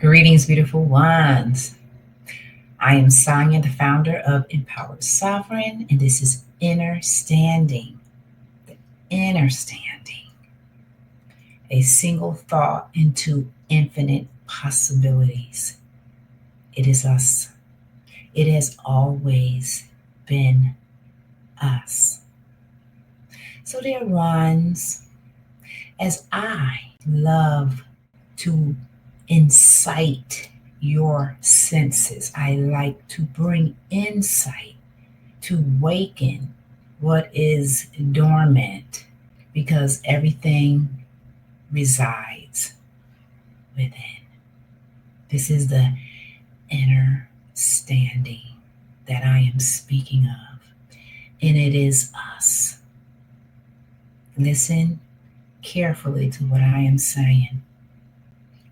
Greetings, beautiful ones. I am Sonia, the founder of Empowered Sovereign, and this is Innerstanding. The Innerstanding, a single thought into infinite possibilities. It is us. It has always been us. So, dear ones, as I love to incite your senses. I like to bring insight to waken what is dormant because everything resides within. This is the inner standing that I am speaking of, and it is us. Listen carefully to what I am saying.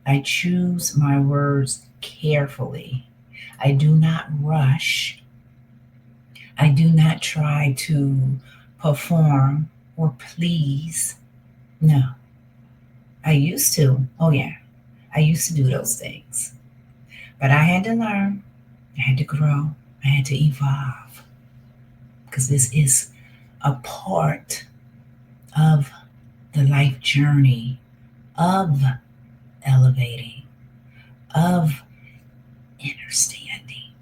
I choose my words carefully. I do not rush. I do not try to perform or please. No, I used to. Oh, yeah, I used to do those things. But I had to learn, I had to grow, I had to evolve because this is a part of the life journey of elevating, of understanding,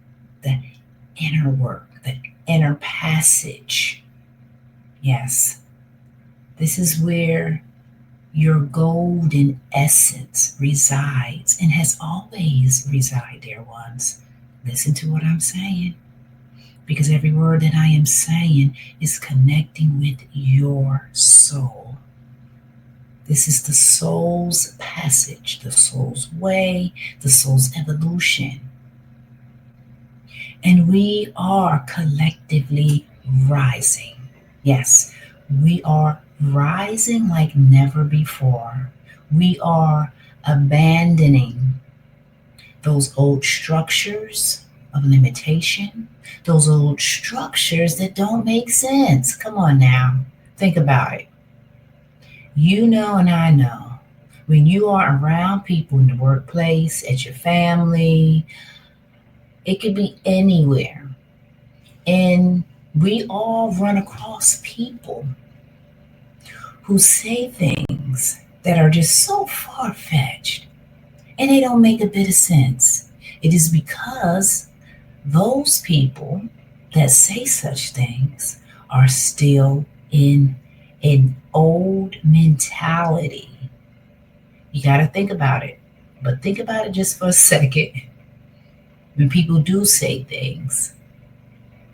the inner work, the inner passage. Yes, this is where your golden essence resides and has always resided, dear ones. Listen to what I'm saying, because every word that I am saying is connecting with your soul. This is the soul's passage, the soul's way, the soul's evolution. And we are collectively rising. Yes, we are rising like never before. We are abandoning those old structures of limitation, those old structures that don't make sense. Come on now, think about it. You know, and I know, when you are around people in the workplace, at your family, it could be anywhere. And we all run across people who say things that are just so far fetched and they don't make a bit of sense. It is because those people that say such things are still in an old mentality. You got to think about it, but think about it just for a second. When people do say things,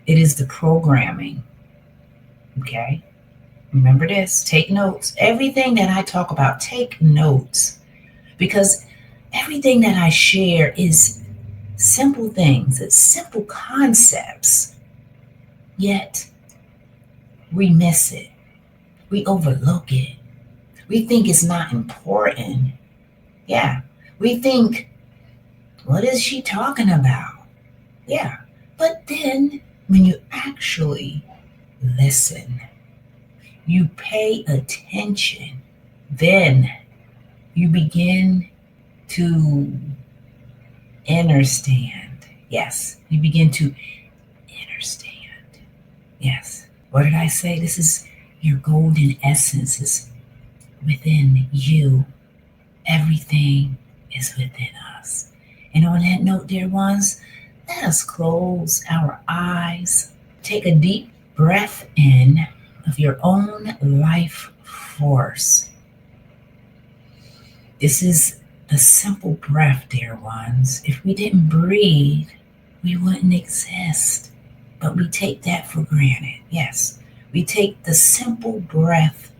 it is the programming. Okay? Remember this. Take notes. Everything that I talk about, take notes. Because everything that I share is simple things, it's simple concepts. Yet we miss it. We overlook it. We think it's not important. Yeah. We think, what is she talking about? Yeah. But then when you actually listen, you pay attention, then you begin to understand. Yes, you begin to understand. Yes. What did I say? This is your golden essences within you. Everything is within us. And on that note, dear ones, let us close our eyes. Take a deep breath in of your own life force. This is the simple breath, dear ones. If we didn't breathe, we wouldn't exist. But we take that for granted. Yes, we take the simple breath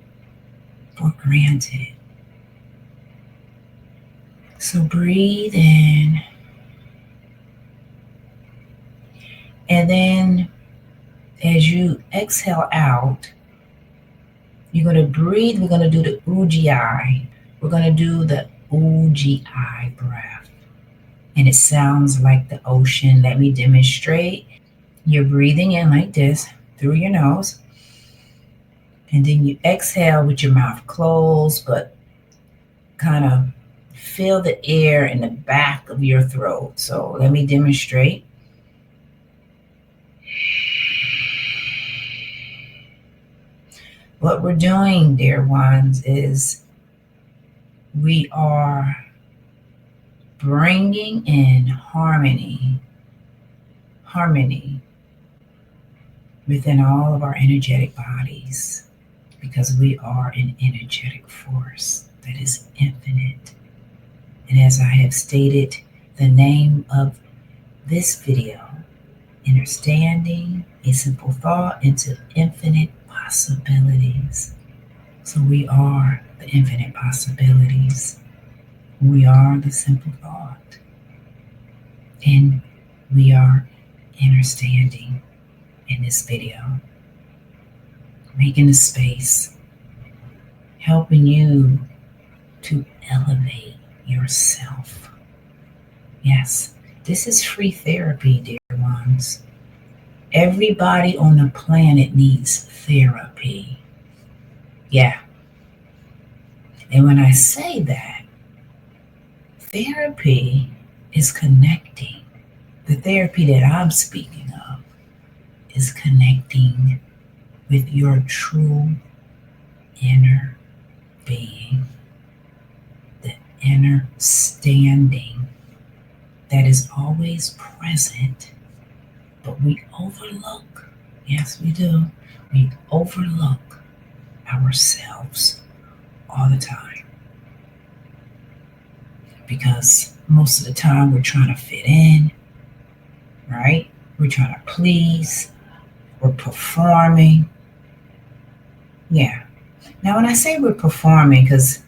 for granted. So breathe in. And then as you exhale out, you're going to breathe. We're going to do the Ujjayi. We're going to do the Ujjayi breath. And it sounds like the ocean. Let me demonstrate. You're breathing in like this through your nose. And then you exhale with your mouth closed, but kind of feel the air in the back of your throat. So let me demonstrate. What we're doing, dear ones, is we are bringing in harmony within all of our energetic bodies, because we are an energetic force that is infinite. And as I have stated, the name of this video, Innerstanding, a simple thought into infinite possibilities. So we are the infinite possibilities. We are the simple thought. And we are understanding in this video, making a space, helping you to elevate yourself. Yes, this is free therapy, dear ones. Everybody on the planet needs therapy. Yeah. And when I say that, therapy is connecting. The therapy that I'm speaking of is connecting with your true inner being, the inner standing that is always present, but we overlook. Yes, we do. We overlook ourselves all the time, because most of the time we're trying to fit in, right? We're trying to please. We're performing. Yeah. Now, when I say we're performing, because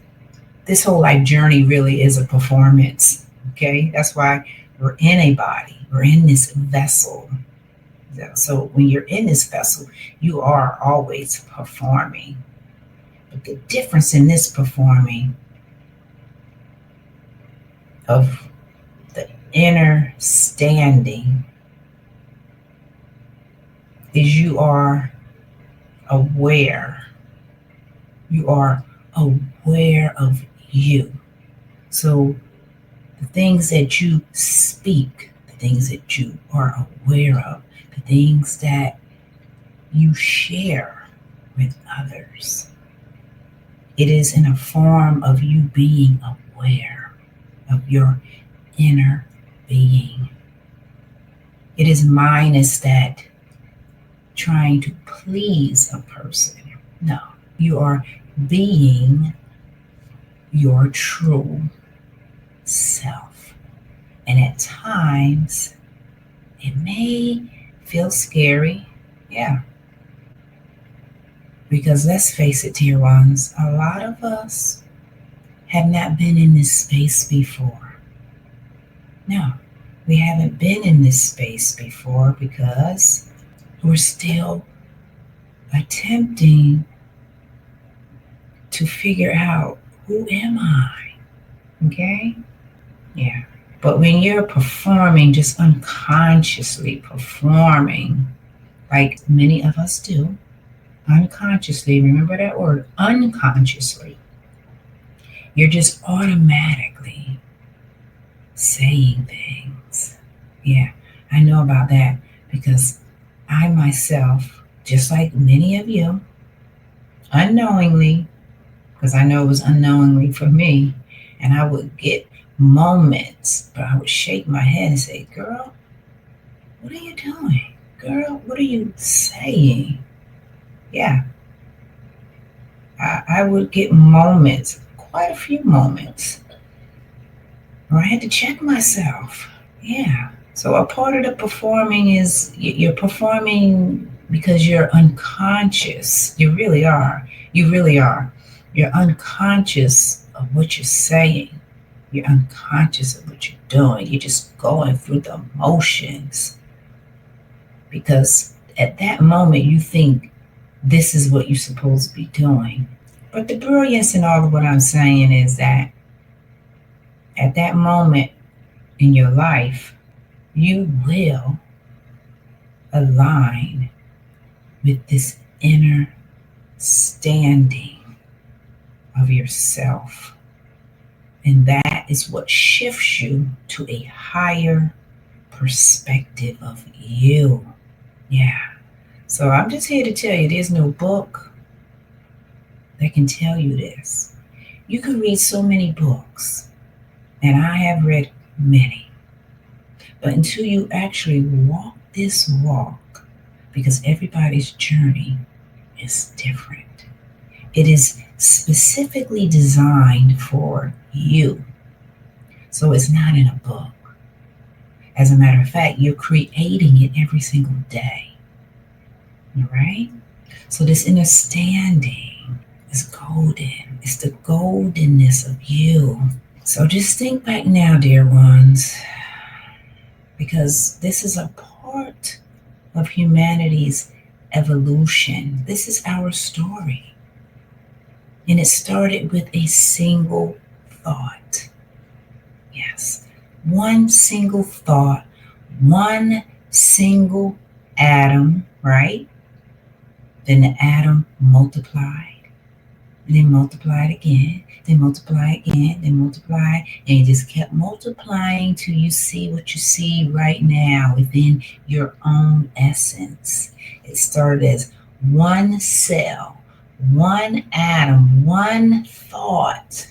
this whole life journey really is a performance, okay? That's why we're in a body. We're in this vessel. So when you're in this vessel, you are always performing. But the difference in this performing of the inner standing is you are aware. You are aware of you. So the things that you speak, the things that you are aware of, the things that you share with others, it is in a form of you being aware of your inner being. It is minus that trying to please a person. No, you are being your true self. And at times, it may feel scary. Yeah. Because let's face it, dear ones, a lot of us have not been in this space before. No, we haven't been in this space before because we're still attempting to figure out, who am I? Okay? Yeah. But when you're performing, just unconsciously performing, like many of us do, unconsciously, remember that word, unconsciously, you're just automatically saying things. Yeah, I know about that because I myself, just like many of you, unknowingly, because I know it was unknowingly for me, and I would get moments, but I would shake my head and say, girl, what are you doing? Girl, what are you saying? Yeah. I would get moments, quite a few moments, where I had to check myself. Yeah. So a part of the performing is you're performing because you're unconscious. You really are. You really are. You're unconscious of what you're saying. You're unconscious of what you're doing. You're just going through the motions. Because at that moment, you think this is what you're supposed to be doing. But the brilliance in all of what I'm saying is that at that moment in your life, you will align with this inner standing of yourself. And that is what shifts you to a higher perspective of you. Yeah. So I'm just here to tell you there's no book that can tell you this. You can read so many books, and I have read many, but until you actually walk this walk, because everybody's journey is different, it is specifically designed for you. So it's not in a book. As a matter of fact, you're creating it every single day. All right? So this understanding is golden. It's the goldenness of you. So just think back now, dear ones, because this is a part of humanity's evolution. This is our story. And it started with a single thought. Yes, one single thought, one single atom, right? Then the atom multiplied, and then multiplied again, then multiply again, then multiply, and it just kept multiplying till you see what you see right now within your own essence. It started as one cell, one atom, one thought,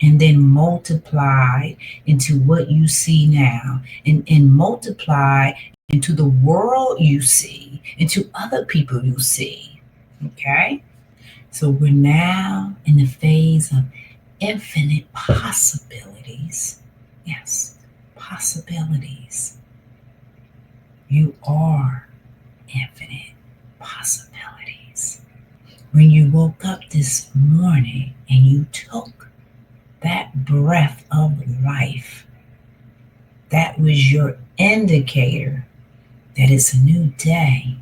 and then multiplied into what you see now, and multiply into the world you see, into other people you see. Okay? So we're now in the phase of infinite possibilities. Yes, possibilities. You are infinite possibilities. When you woke up this morning and you took that breath of life, that was your indicator that it's a new day.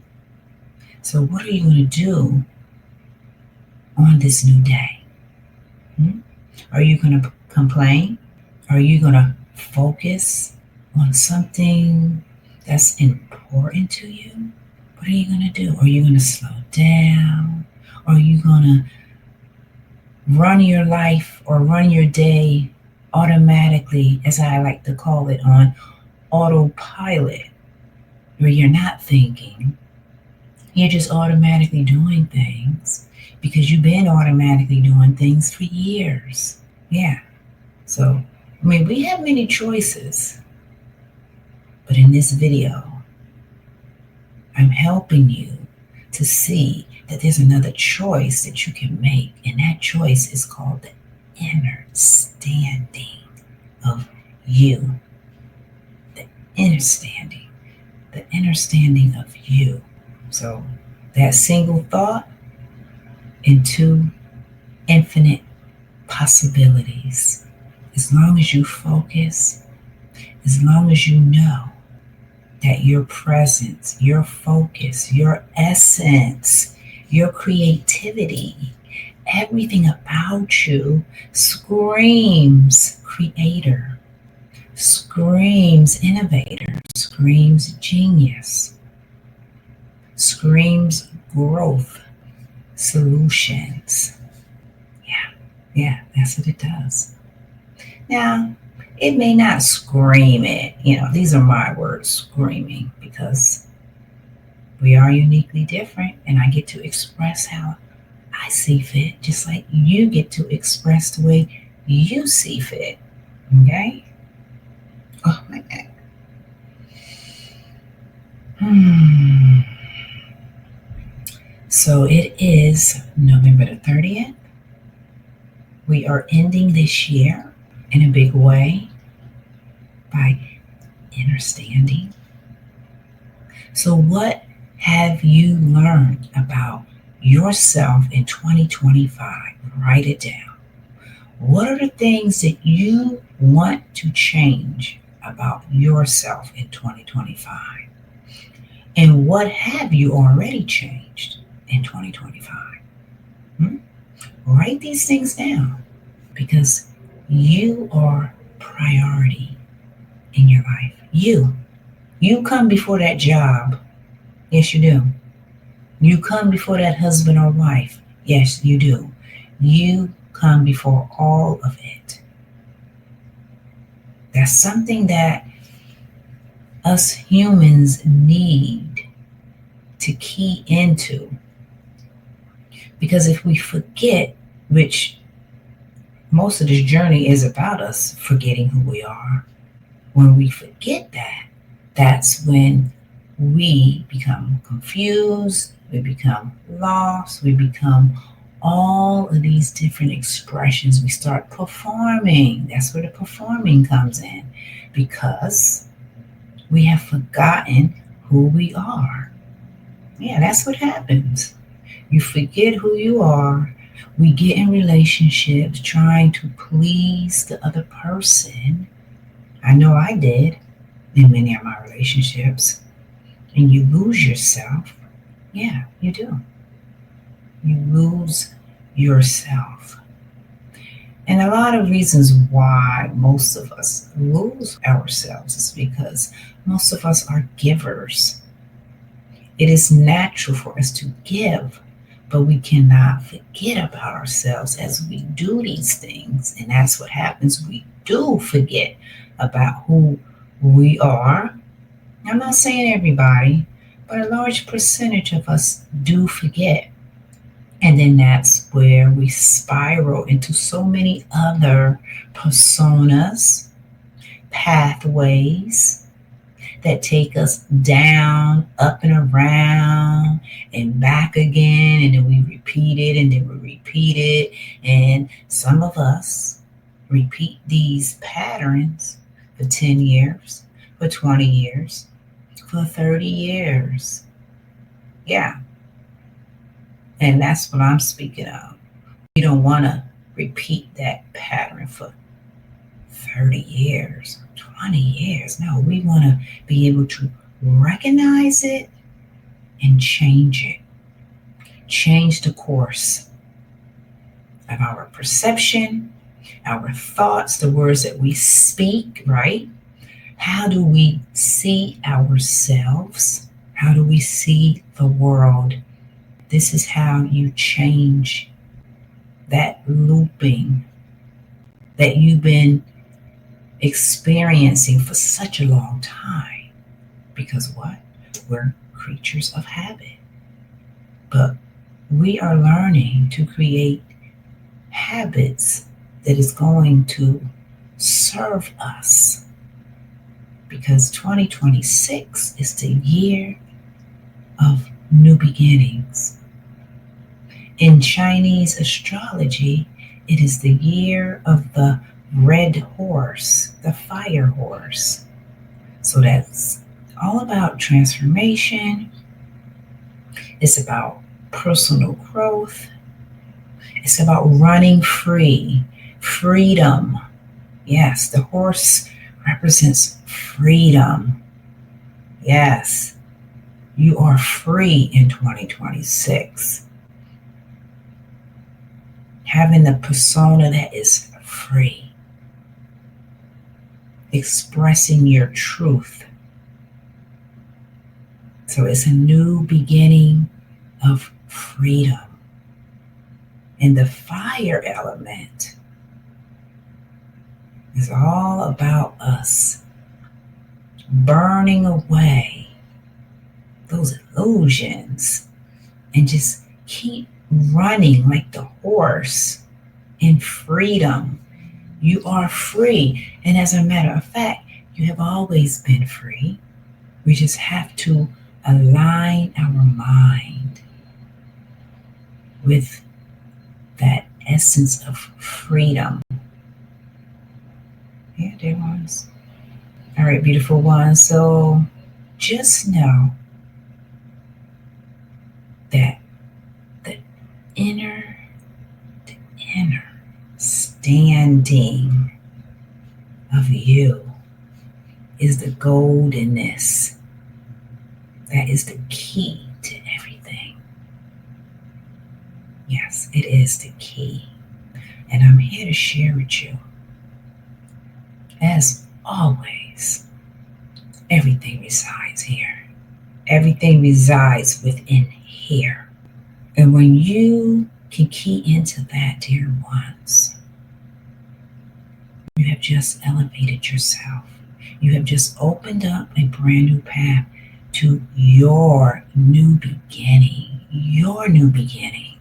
So what are you going to do on this new day? Are you going to complain? Are you going to focus on something that's important to you? What are you going to do? Are you going to slow down? Are you going to run your life or run your day automatically, as I like to call it, on autopilot, where you're not thinking? You're just automatically doing things because you've been automatically doing things for years. Yeah. So, we have many choices, but in this video, I'm helping you to see that there's another choice that you can make, and that choice is called the inner standing of you. The inner standing. The inner standing of you. So that single thought into infinite possibilities. As long as you focus, as long as you know that your presence, your focus, your essence, your creativity, everything about you screams creator, screams innovator, screams genius, screams growth, solutions. Yeah, that's what it does. Now, it may not scream it, these are my words, screaming, because we are uniquely different, and I get to express how I see fit, just like you get to express the way you see fit. Okay? Oh my God. So it is November the 30th. We are ending this year in a big way by Innerstanding. So what have you learned about yourself in 2025? Write it down. What are the things that you want to change about yourself in 2025? And what have you already changed in 2025? Write these things down, because you are priority in your life. You come before that job. Yes, you do. You come before that husband or wife. Yes, you do. You come before all of it. That's something that us humans need to key into. Because if we forget, which most of this journey is about us forgetting who we are, when we forget that, that's when we become confused, we become lost, we become all of these different expressions. We start performing. That's where the performing comes in because we have forgotten who we are. Yeah, that's what happens. You forget who you are. We get in relationships trying to please the other person. I know I did in many of my relationships. And you lose yourself. Yeah, you do. You lose yourself. And a lot of reasons why most of us lose ourselves is because most of us are givers. It is natural for us to give, but we cannot forget about ourselves as we do these things. And that's what happens. We do forget about who we are. I'm not saying everybody, but a large percentage of us do forget. And then that's where we spiral into so many other personas, pathways that take us down, up and around, and back again. And then we repeat it, and then we repeat it. And some of us repeat these patterns for 10 years, for 20 years, for 30 years. Yeah. And that's what I'm speaking of. You don't want to repeat that pattern for 30 years, 20 years. No, we want to be able to recognize it and change it. Change the course of our perception, our thoughts, the words that we speak, right? How do we see ourselves? How do we see the world? This is how you change that looping that you've been experiencing for such a long time. Because what? We're creatures of habit. But we are learning to create habits that is going to serve us. Because 2026 is the year of new beginnings. In Chinese astrology, it is the year of the red horse, the fire horse. So that's all about transformation. It's about personal growth. It's about running free, freedom. Yes, the horse represents freedom. Yes, you are free in 2026. Having the persona that is free, expressing your truth. So it's a new beginning of freedom. And the fire element is all about us burning away those illusions and just keep running like the horse in freedom. You are free. And as a matter of fact, you have always been free. We just have to align our mind with that essence of freedom. Yeah, dear ones. All right, beautiful ones. So just know that the inner, the inner standing of you is the goldenness. That is the key to everything. Yes, it is the key. And I'm here to share with you. As always, everything resides here. Everything resides within here. And when you can key into that, dear ones, you have just elevated yourself. You have just opened up a brand new path to your new beginning, your new beginning.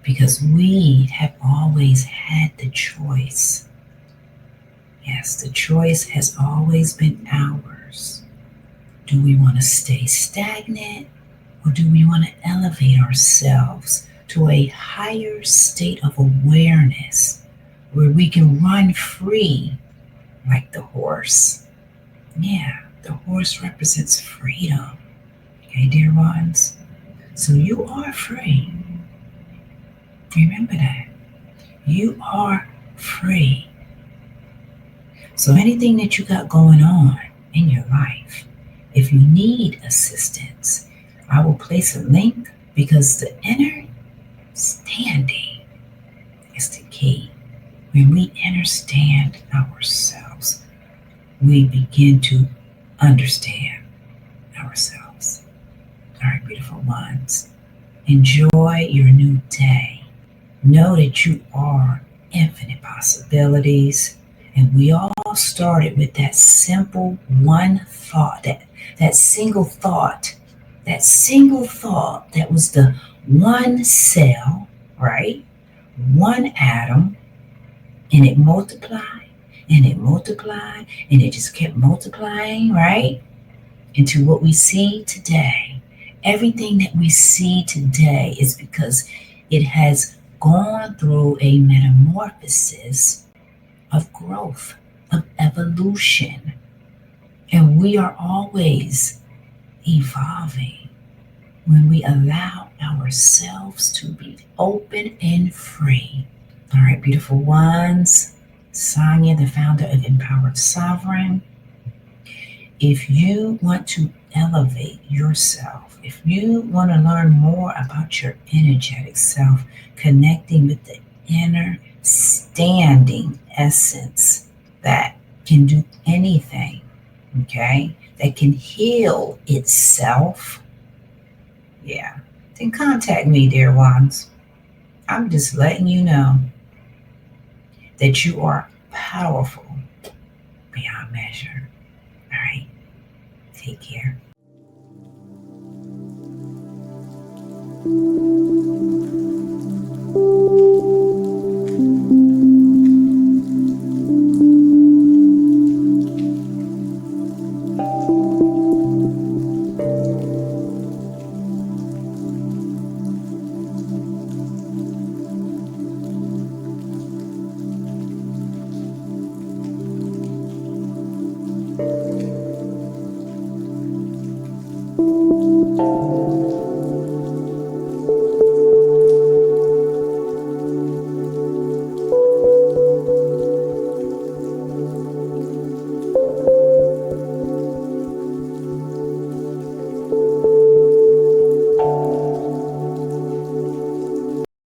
Because we have always had the choice. Yes, the choice has always been ours. Do we want to stay stagnant, or do we want to elevate ourselves to a higher state of awareness where we can run free like the horse? Yeah, the horse represents freedom. Okay, dear ones? So you are free. Remember that. You are free. So anything that you got going on in your life, if you need assistance, I will place a link, because the inner standing is the key. When we understand ourselves, we begin to understand ourselves. All right, beautiful ones. Enjoy your new day. Know that you are infinite possibilities. And we all started with that simple one thought, that single thought, that was the one cell, right? One atom, and it multiplied and it multiplied and it just kept multiplying, right? Into what we see today. Everything that we see today is because it has gone through a metamorphosis of growth, of evolution. And we are always evolving when we allow ourselves to be open and free. All right, beautiful ones. Sonia, the founder of Empowered Sovereign. If you want to elevate yourself, if you want to learn more about your energetic self, connecting with the inner standing essence that can do anything, okay, that can heal itself, yeah, then contact me, dear ones. I'm just letting you know that you are powerful beyond measure. All right, take care.